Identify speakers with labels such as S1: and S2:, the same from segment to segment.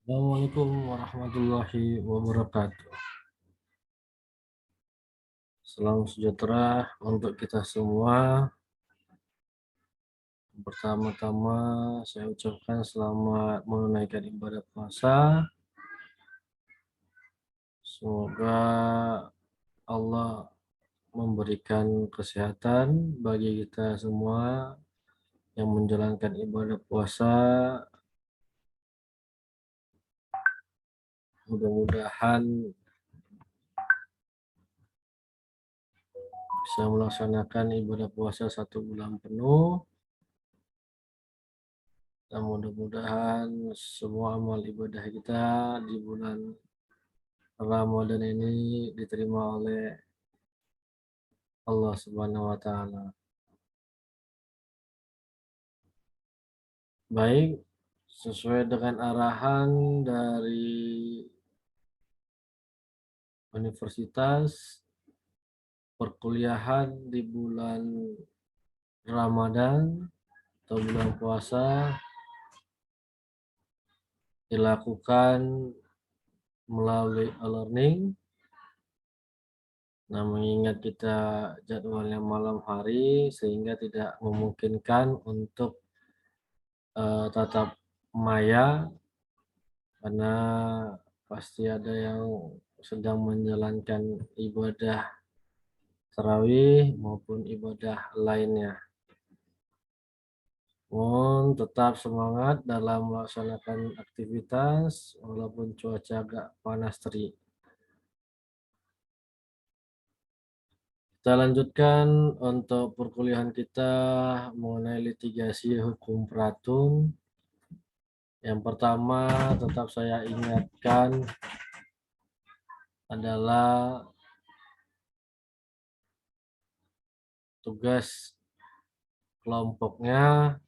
S1: Assalamualaikum warahmatullahi wabarakatuh. Salam sejahtera untuk kita semua. Pertama-tama saya ucapkan selamat menunaikan ibadah puasa. Semoga Allah memberikan kesehatan bagi kita semua yang menjalankan ibadah puasa. Mudah-mudahan bisa melaksanakan ibadah puasa 1 bulan penuh. Dan mudah-mudahan semua amal ibadah kita di bulan Ramadan ini diterima oleh Allah Subhanahu wa taala. Baik, sesuai dengan arahan dari universitas, perkuliahan di bulan Ramadan atau bulan puasa dilakukan melalui e-learning. Nah, mengingat kita jadwalnya malam hari sehingga tidak memungkinkan untuk tatap maya karena pasti ada yang sedang menjalankan ibadah tarawih maupun ibadah lainnya. Mohon tetap semangat dalam melaksanakan aktivitas walaupun cuaca agak panas terik. Kita lanjutkan untuk perkuliahan kita mengenai litigasi hukum peratun. Yang pertama tetap saya ingatkan adalah tugas kelompoknya.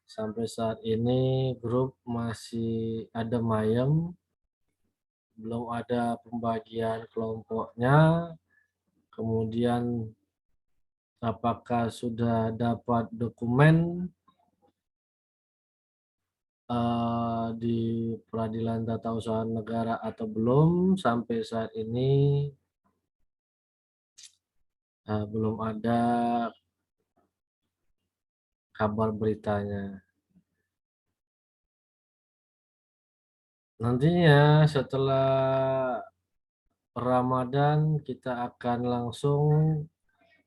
S1: Sampai saat ini grup masih ada mayem, belum ada pembagian kelompoknya. Kemudian apakah sudah dapat dokumen di Peradilan Tata Usaha Negara atau belum? Sampai saat ini belum ada kabar beritanya. Nantinya setelah Ramadan kita akan langsung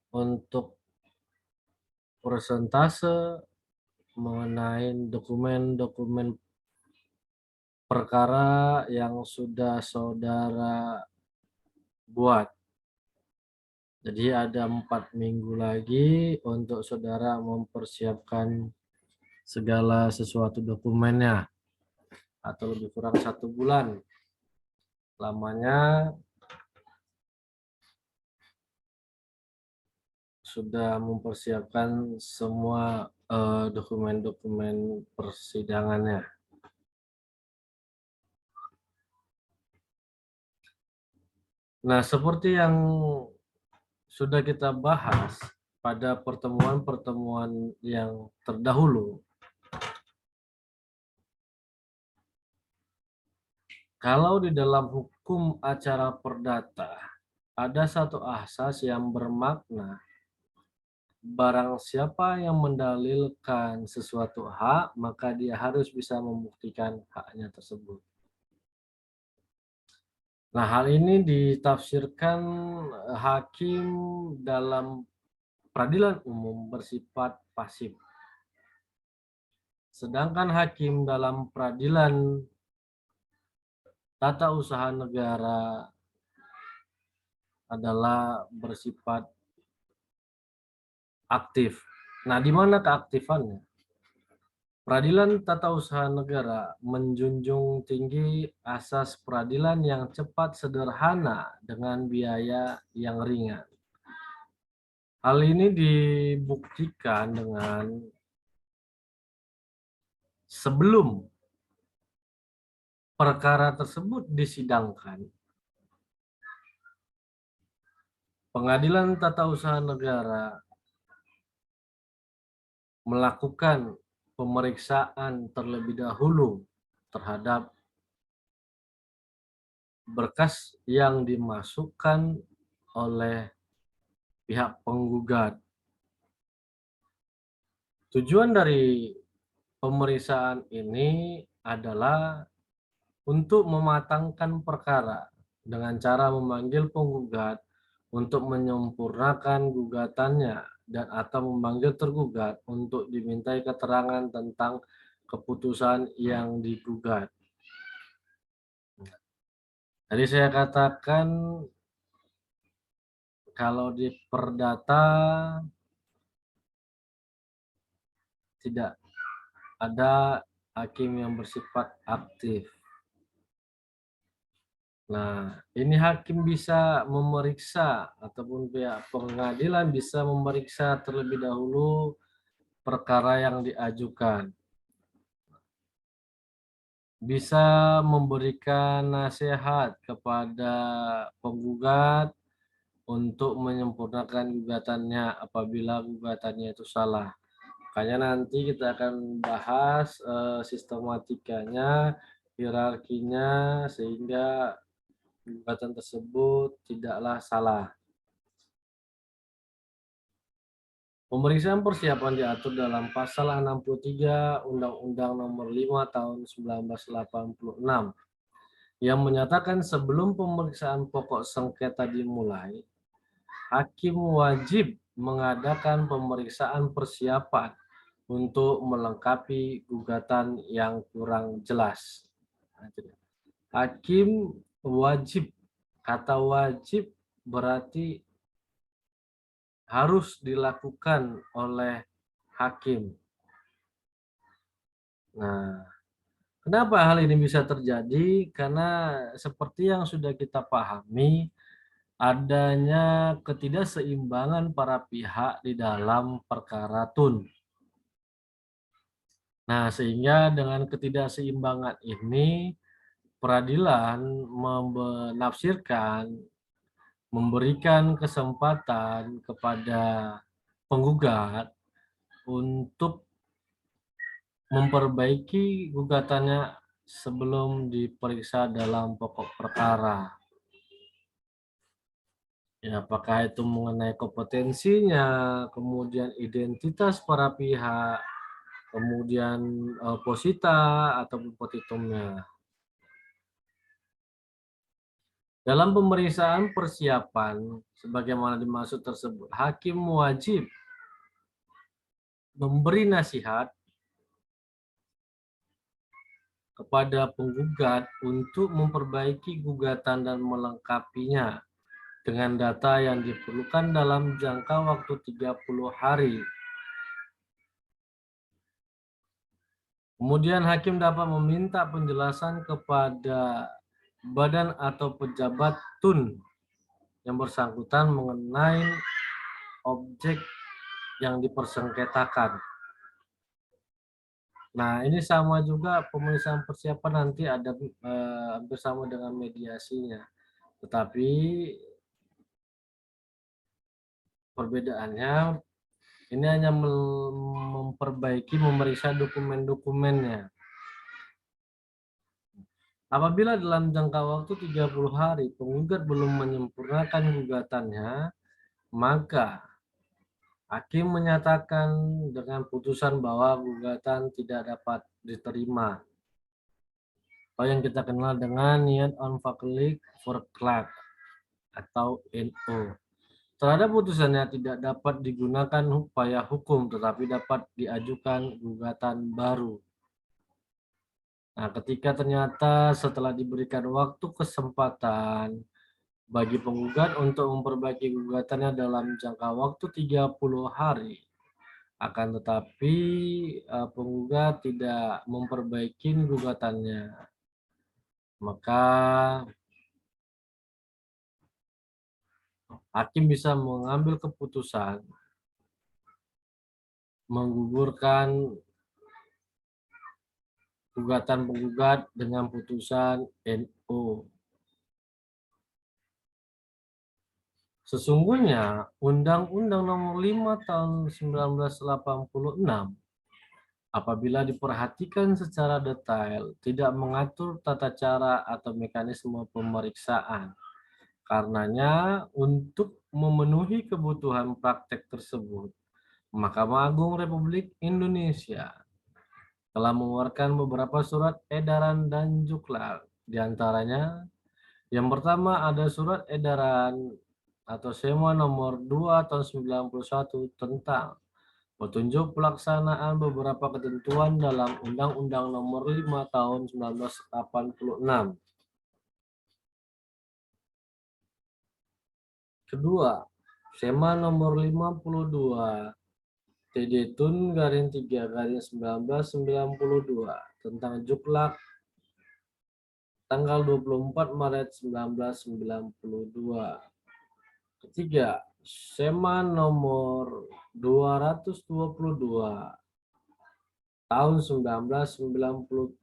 S1: untuk persentase mengenai dokumen-dokumen perkara yang sudah saudara buat. Jadi ada 4 minggu lagi untuk saudara mempersiapkan segala sesuatu dokumennya, atau lebih kurang 1 bulan lamanya sudah mempersiapkan semua dokumen-dokumen persidangannya. Nah, seperti yang sudah kita bahas pada pertemuan-pertemuan yang terdahulu, kalau di dalam hukum acara perdata ada satu asas yang bermakna barang siapa yang mendalilkan sesuatu hak, maka dia harus bisa membuktikan haknya tersebut. Nah, hal ini ditafsirkan hakim dalam peradilan umum bersifat pasif. Sedangkan hakim dalam peradilan tata usaha negara adalah bersifat aktif. Nah, di mana keaktifannya? Peradilan tata usaha negara menjunjung tinggi asas peradilan yang cepat, sederhana, dengan biaya yang ringan. Hal ini dibuktikan dengan sebelum perkara tersebut disidangkan, Pengadilan Tata Usaha Negara melakukan pemeriksaan terlebih dahulu terhadap berkas yang dimasukkan oleh pihak penggugat. Tujuan dari pemeriksaan ini adalah untuk mematangkan perkara dengan cara memanggil penggugat untuk menyempurnakan gugatannya dan atau memanggil tergugat untuk dimintai keterangan tentang keputusan yang digugat. Tadi saya katakan kalau di perdata tidak ada hakim yang bersifat aktif. Nah, ini hakim bisa memeriksa ataupun pihak pengadilan bisa memeriksa terlebih dahulu perkara yang diajukan. Bisa memberikan nasihat kepada penggugat untuk menyempurnakan gugatannya apabila gugatannya itu salah. Makanya nanti kita akan bahas sistematikanya, hierarkinya, sehingga gugatan tersebut tidaklah salah. Pemeriksaan persiapan diatur dalam Pasal 63 Undang-Undang Nomor 5 Tahun 1986 yang menyatakan sebelum pemeriksaan pokok sengketa dimulai, hakim wajib mengadakan pemeriksaan persiapan untuk melengkapi gugatan yang kurang jelas. Hakim wajib, kata wajib berarti harus dilakukan oleh hakim. Nah, kenapa hal ini bisa terjadi? Karena seperti yang sudah kita pahami, adanya ketidakseimbangan para pihak di dalam perkara tun. Nah, sehingga dengan ketidakseimbangan ini, peradilan menafsirkan, memberikan kesempatan kepada penggugat untuk memperbaiki gugatannya sebelum diperiksa dalam pokok perkara. Ya, apakah itu mengenai kompetensinya, kemudian identitas para pihak, kemudian posita ataupun petitumnya. Dalam pemeriksaan persiapan, sebagaimana dimaksud tersebut, hakim wajib memberi nasihat kepada penggugat untuk memperbaiki gugatan dan melengkapinya dengan data yang diperlukan dalam jangka waktu 30 hari. Kemudian hakim dapat meminta penjelasan kepada badan atau pejabat tun yang bersangkutan mengenai objek yang dipersengketakan. Nah, ini sama juga pemeriksaan persiapan nanti ada hampir sama dengan mediasinya. Tetapi perbedaannya ini hanya memperbaiki, memeriksa dokumen-dokumennya. Apabila dalam jangka waktu 30 hari penggugat belum menyempurnakan gugatannya, maka hakim menyatakan dengan putusan bahwa gugatan tidak dapat diterima, atau yang kita kenal dengan non-valid verklaar atau NO. Terhadap putusannya tidak dapat digunakan upaya hukum, tetapi dapat diajukan gugatan baru. Nah, ketika ternyata setelah diberikan waktu kesempatan bagi penggugat untuk memperbaiki gugatannya dalam jangka waktu 30 hari, akan tetapi penggugat tidak memperbaiki gugatannya, maka hakim bisa mengambil keputusan menggugurkan gugatan penggugat dengan putusan NO. Sesungguhnya Undang-Undang Nomor 5 Tahun 1986 apabila diperhatikan secara detail, tidak mengatur tata cara atau mekanisme pemeriksaan. Karenanya, untuk memenuhi kebutuhan praktek tersebut, Mahkamah Agung Republik Indonesia telah mengeluarkan beberapa surat edaran dan juklat. Di antaranya, yang pertama ada surat edaran atau SEMA nomor 2 tahun 91 tentang petunjuk pelaksanaan beberapa ketentuan dalam Undang-Undang nomor 5 tahun 1986. Kedua, SEMA nomor 52 TD Tun garing 3 garing 1992 tentang Juklak tanggal 24 Maret 1992. Ketiga, SEMA nomor 222 tahun 1993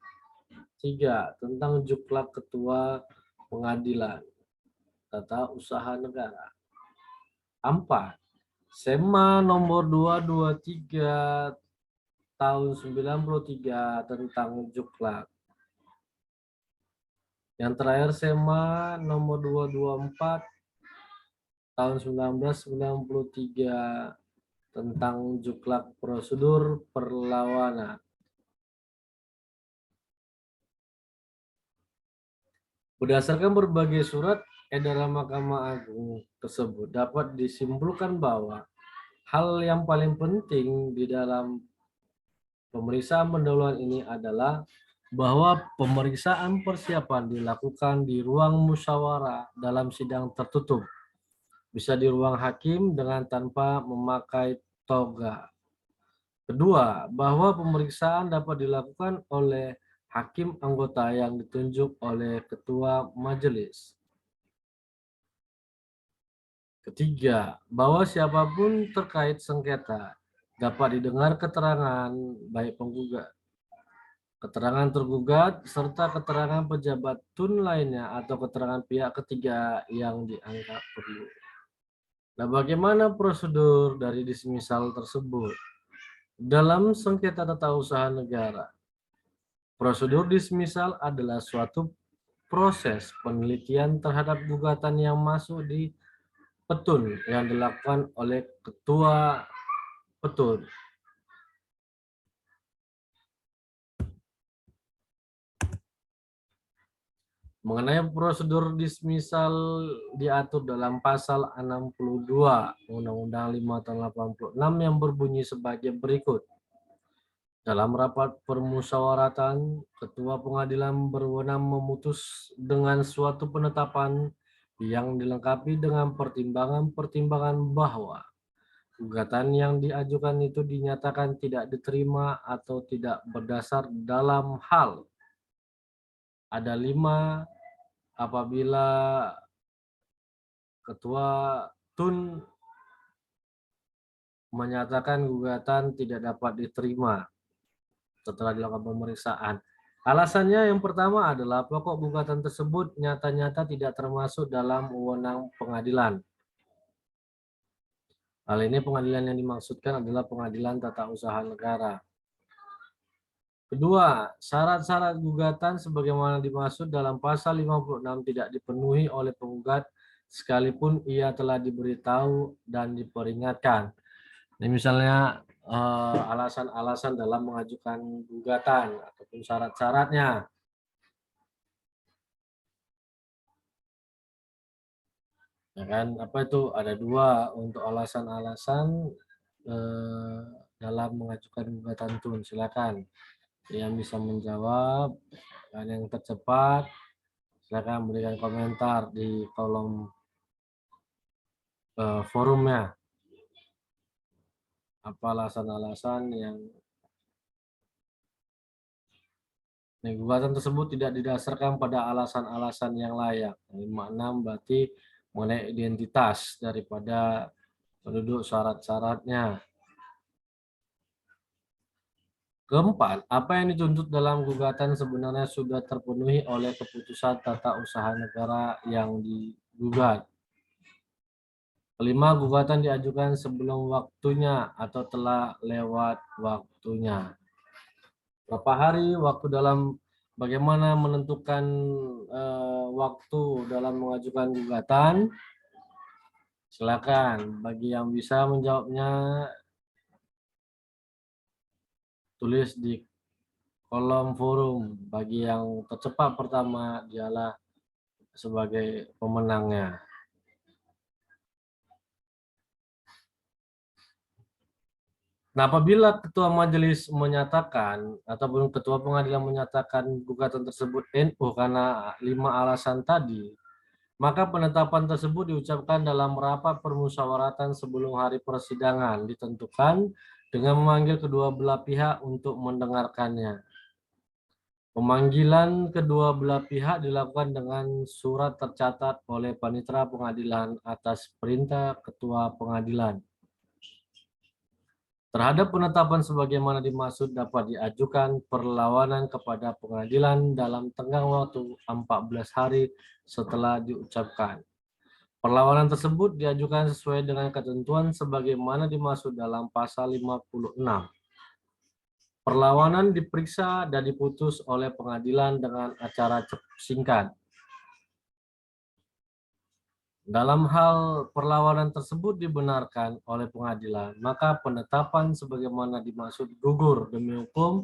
S1: tentang Juklak Ketua Pengadilan Tata Usaha Negara. 4. SEMA nomor 223 tahun 93 tentang Juklak. Yang terakhir SEMA nomor 224 tahun 1993 tentang Juklak Prosedur Perlawanan. Berdasarkan berbagai surat edaran Mahkamah Agung tersebut, dapat disimpulkan bahwa hal yang paling penting di dalam pemeriksaan pendahuluan ini adalah bahwa pemeriksaan persiapan dilakukan di ruang musyawarah dalam sidang tertutup, bisa di ruang hakim dengan tanpa memakai toga. Kedua, bahwa pemeriksaan dapat dilakukan oleh hakim anggota yang ditunjuk oleh ketua majelis. Ketiga, bahwa siapapun terkait sengketa dapat didengar keterangan baik penggugat, keterangan tergugat, serta keterangan pejabat tun lainnya atau keterangan pihak ketiga yang dianggap perlu. Nah, bagaimana prosedur dari dismisal tersebut? Dalam sengketa tata usaha negara, prosedur dismisal adalah suatu proses penelitian terhadap gugatan yang masuk di petun yang dilakukan oleh ketua petun. Mengenai prosedur dismisal diatur dalam pasal 62 Undang-Undang 5 tahun 86 yang berbunyi sebagai berikut. Dalam rapat permusyawaratan, ketua pengadilan berwenang memutus dengan suatu penetapan yang dilengkapi dengan pertimbangan-pertimbangan bahwa gugatan yang diajukan itu dinyatakan tidak diterima atau tidak berdasar dalam hal ada 5 apabila ketua tun menyatakan gugatan tidak dapat diterima setelah dilakukan pemeriksaan. Alasannya yang pertama adalah pokok gugatan tersebut nyata-nyata tidak termasuk dalam wewenang pengadilan. Hal ini pengadilan yang dimaksudkan adalah Pengadilan Tata Usaha Negara. Kedua, syarat-syarat gugatan sebagaimana dimaksud dalam pasal 56 tidak dipenuhi oleh penggugat sekalipun ia telah diberitahu dan diperingatkan. Ini misalnya alasan-alasan dalam mengajukan gugatan ataupun syarat-syaratnya. Ya kan, apa itu? Ada 2 untuk alasan-alasan dalam mengajukan gugatan tun. Silakan yang bisa menjawab dan yang tercepat silakan berikan komentar di kolom forumnya. Apa alasan-alasan yang gugatan tersebut tidak didasarkan pada alasan-alasan yang layak. 56 berarti mengenai identitas daripada penduduk, syarat-syaratnya. Keempat, apa yang dituntut dalam gugatan sebenarnya sudah terpenuhi oleh keputusan tata usaha negara yang digugat. Kelima, gugatan diajukan sebelum waktunya atau telah lewat waktunya. berapa hari waktu dalam bagaimana menentukan waktu dalam mengajukan gugatan? Silakan, bagi yang bisa menjawabnya tulis di kolom forum. Bagi yang tercepat pertama dialah sebagai pemenangnya. Nah, apabila ketua majelis menyatakan ataupun ketua pengadilan menyatakan gugatan tersebut NU karena 5 alasan tadi, maka penetapan tersebut diucapkan dalam rapat permusyawaratan sebelum hari persidangan ditentukan dengan memanggil kedua belah pihak untuk mendengarkannya. Pemanggilan kedua belah pihak dilakukan dengan surat tercatat oleh panitera pengadilan atas perintah ketua pengadilan. Terhadap penetapan sebagaimana dimaksud dapat diajukan perlawanan kepada pengadilan dalam tenggang waktu 14 hari setelah diucapkan. Perlawanan tersebut diajukan sesuai dengan ketentuan sebagaimana dimaksud dalam pasal 56. Perlawanan diperiksa dan diputus oleh pengadilan dengan acara singkat. Dalam hal perlawanan tersebut dibenarkan oleh pengadilan, maka penetapan sebagaimana dimaksud gugur demi hukum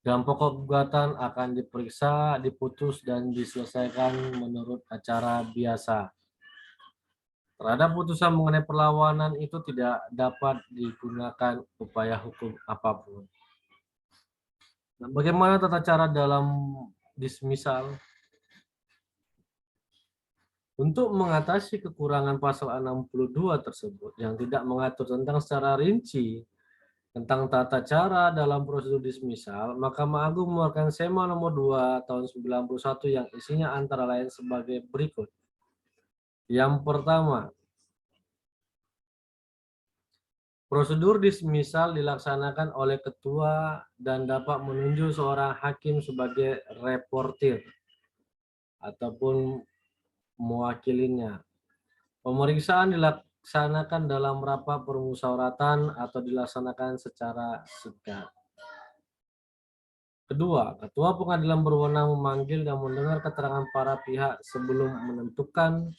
S1: dan pokok gugatan akan diperiksa, diputus, dan diselesaikan menurut acara biasa. Terhadap putusan mengenai perlawanan itu tidak dapat digunakan upaya hukum apapun. Nah, bagaimana tata cara dalam dismisal? Untuk mengatasi kekurangan pasal 62 tersebut yang tidak mengatur tentang secara rinci tentang tata cara dalam prosedur dismisal, Mahkamah Agung mengeluarkan SEMA nomor 2 tahun 91 yang isinya antara lain sebagai berikut. Yang pertama, prosedur dismisal dilaksanakan oleh ketua dan dapat menunjuk seorang hakim sebagai reportir ataupun mewakilinya. Pemeriksaan dilaksanakan dalam rapat permusyawaratan atau dilaksanakan secara singkat. Kedua, ketua pengadilan berwenang memanggil dan mendengar keterangan para pihak sebelum menentukan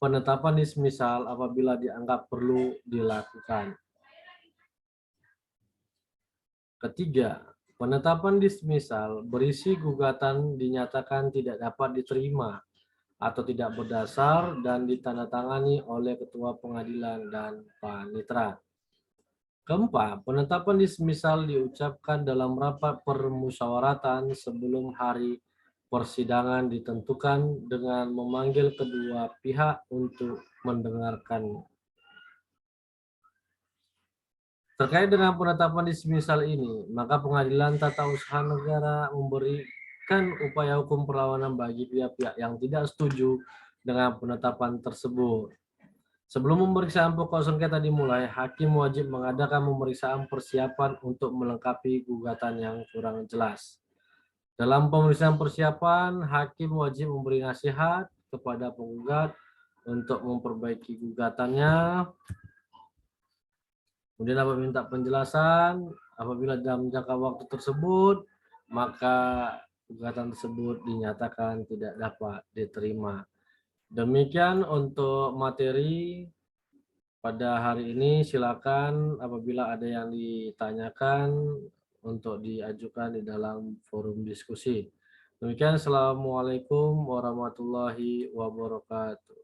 S1: penetapan dismisal apabila dianggap perlu dilakukan. Ketiga, penetapan dismisal berisi gugatan dinyatakan tidak dapat diterima atau tidak berdasar dan ditandatangani oleh ketua pengadilan dan panitera. Keempat, penetapan dismisal diucapkan dalam rapat permusyawaratan sebelum hari persidangan ditentukan dengan memanggil kedua pihak untuk mendengarkan. Terkait dengan penetapan dismisal ini, maka Pengadilan Tata Usaha Negara memberikan upaya hukum perlawanan bagi pihak-pihak yang tidak setuju dengan penetapan tersebut. Sebelum pemeriksaan pokok sengketa dimulai, hakim wajib mengadakan pemeriksaan persiapan untuk melengkapi gugatan yang kurang jelas. Dalam pemeriksaan persiapan, hakim wajib memberi nasihat kepada penggugat untuk memperbaiki gugatannya. Kemudian dapat minta penjelasan apabila dalam jangka waktu tersebut, maka gugatan tersebut dinyatakan tidak dapat diterima. Demikian untuk materi pada hari ini. Silakan apabila ada yang ditanyakan untuk diajukan di dalam forum diskusi. Demikian, Assalamualaikum warahmatullahi wabarakatuh.